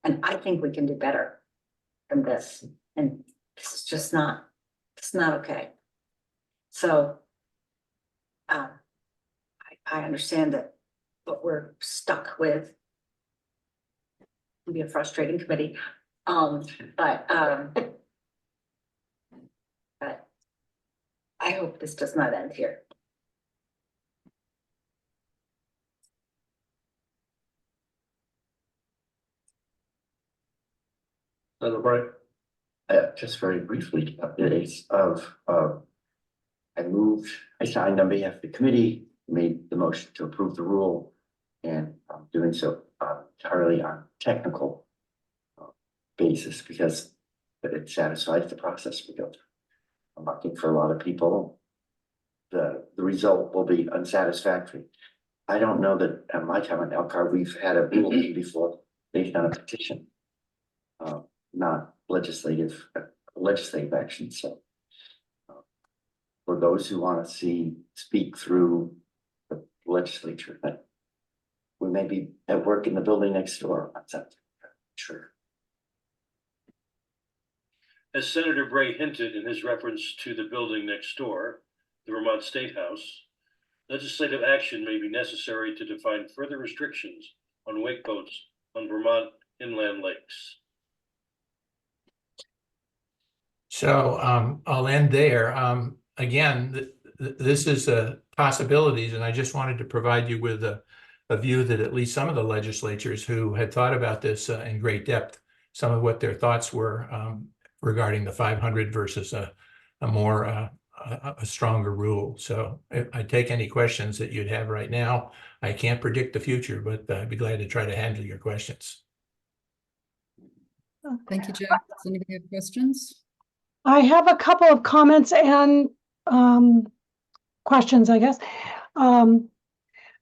And I think we can do better than this. And this is just not, it's not okay. So I understand that what we're stuck with can be a frustrating committee. But I hope this does not end here. Senator Bright. Just very briefly, updates of, I signed on behalf of the committee, made the motion to approve the rule, and I'm doing so entirely on technical basis because it satisfies the process we go through. I'm looking for a lot of people. The result will be unsatisfactory. I don't know that at my time at LCAR, we've had a rule before based on a petition, not legislative action. So for those who want to speak through the legislature, that we may be at work in the building next door on something. Sure. As Senator Bray hinted in his reference to the building next door, the Vermont State House, legislative action may be necessary to define further restrictions on wakeboats on Vermont inland lakes. So I'll end there. Again, this is possibilities, and I just wanted to provide you with a view that at least some of the legislatures who had thought about this in great depth, some of what their thoughts were regarding the 500 versus a stronger rule. So I take any questions that you'd have right now. I can't predict the future, but I'd be glad to try to handle your questions. Thank you, Jack. Does anybody have questions? I have a couple of comments and questions, I guess. I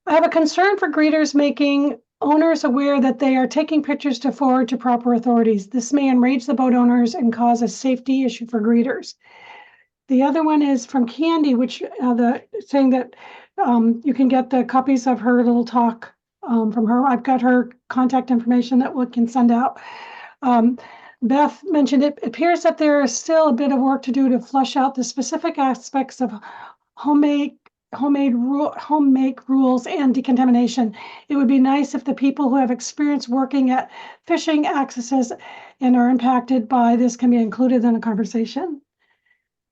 have a concern for greeters making owners aware that they are taking pictures to forward to proper authorities. This may enrage the boat owners and cause a safety issue for greeters. The other one is from Candy, which saying that you can get the copies of her little talk from her. I've got her contact information that we can send out. Beth mentioned it appears that there is still a bit of work to do to flush out the specific aspects of homemade rules and decontamination. It would be nice if the people who have experience working at fishing accesses and are impacted by this can be included in a conversation.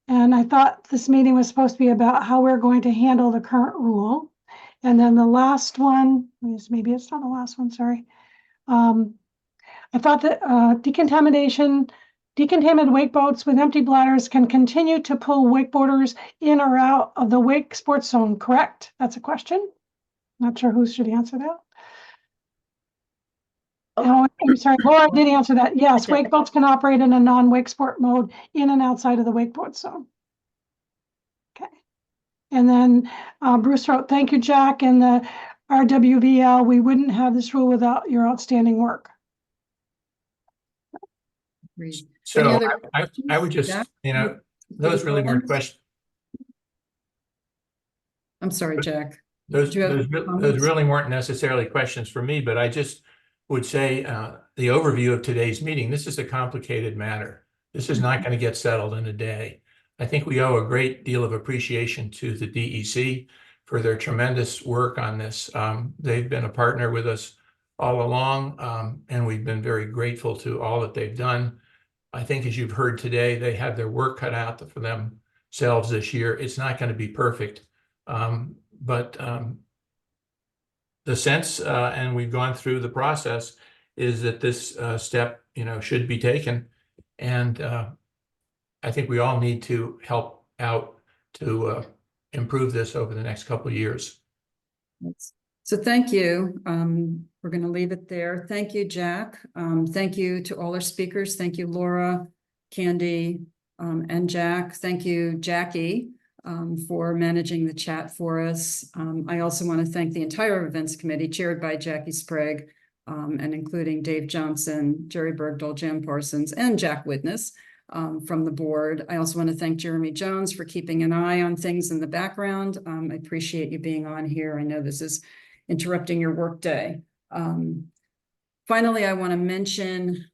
And I thought this meeting was supposed to be about how we're going to handle the current rule. And then the last one, maybe it's not the last one, sorry. I thought that decontaminated wake boats with empty bladders can continue to pull wakeboarders in or out of the wake sports zone, correct? That's a question. Not sure who should answer that. Oh, I'm sorry, Laura did answer that. Yes, wake boats can operate in a non-wake sport mode in and outside of the wake boat zone. Okay. And then Bruce wrote, thank you, Jack, and the RWVL. We wouldn't have this rule without your outstanding work. Agreed. Any So other I would just, Jack? those really weren't questions. I'm sorry, Jack. Those Do you have comments? really weren't necessarily questions for me, but I just would say the overview of today's meeting, this is a complicated matter. This is not going to get settled in a day. I think we owe a great deal of appreciation to the DEC for their tremendous work on this. They've been a partner with us all along, and we've been very grateful to all that they've done. I think, as you've heard today, they have their work cut out for themselves this year. It's not going to be perfect, but the sense, and we've gone through the process, is that this step, should be taken. And I think we all need to help out to improve this over the next couple of years. So thank you. We're going to leave it there. Thank you, Jack. Thank you to all our speakers. Thank you, Laura, Candy, and Jack. Thank you, Jackie, for managing the chat for us. I also want to thank the entire events committee chaired by Jackie Sprague, and including Dave Johnson, Jerry Bergdahl, Jan Parsons, and Jack Widness from the board. I also want to thank Jeremy Jones for keeping an eye on things in the background. I appreciate you being on here. I know this is interrupting your workday. Finally, I want to mention,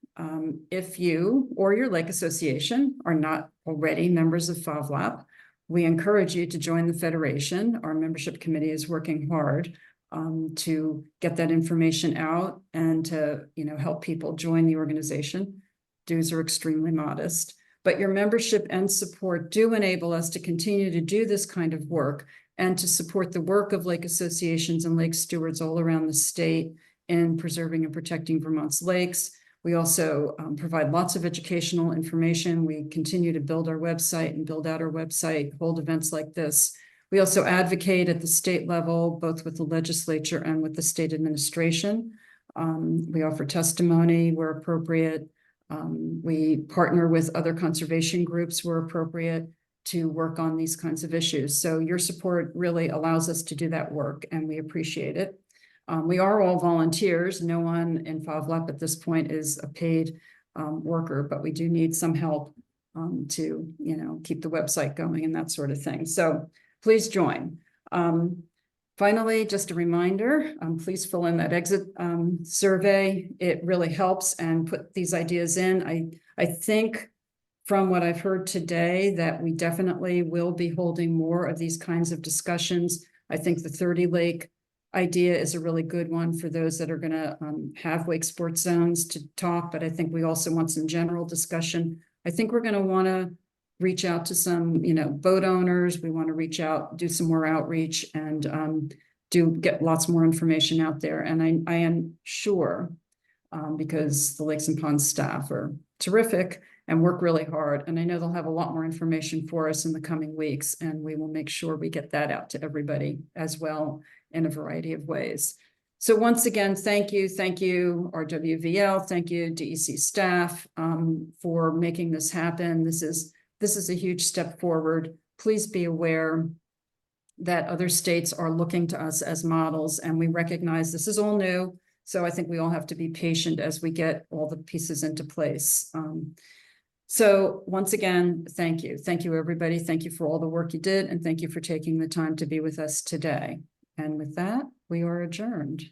if you or your lake association are not already members of FOVLAP, we encourage you to join the Federation. Our membership committee is working hard to get that information out and to help people join the organization. Dues are extremely modest, but your membership and support do enable us to continue to do this kind of work and to support the work of lake associations and lake stewards all around the state in preserving and protecting Vermont's lakes. We also provide lots of educational information. We continue to build our website and build out our website, hold events like this. We also advocate at the state level, both with the legislature and with the state administration. We offer testimony where appropriate. We partner with other conservation groups where appropriate to work on these kinds of issues. So your support really allows us to do that work, and we appreciate it. We are all volunteers. No one in FOVLAP at this point is a paid worker, but we do need some help to keep the website going and that sort of thing. So please join. Finally, just a reminder, please fill in that exit survey. It really helps, and put these ideas in. I think from what I've heard today that we definitely will be holding more of these kinds of discussions. I think the 30 lake idea is a really good one for those that are going to have wake sports zones to talk, but I think we also want some general discussion. I think we're going to want to reach out to some, boat owners. We want to reach out, do some more outreach, and get lots more information out there. And I am sure, because the Lakes and Ponds staff are terrific and work really hard, and I know they'll have a lot more information for us in the coming weeks, and we will make sure we get that out to everybody as well in a variety of ways. So once again, thank you, RWVL, thank you, DEC staff, for making this happen. This is a huge step forward. Please be aware that other states are looking to us as models, and we recognize this is all new. So I think we all have to be patient as we get all the pieces into place. So once again, thank you. Thank you, everybody. Thank you for all the work you did, and thank you for taking the time to be with us today. And with that, we are adjourned.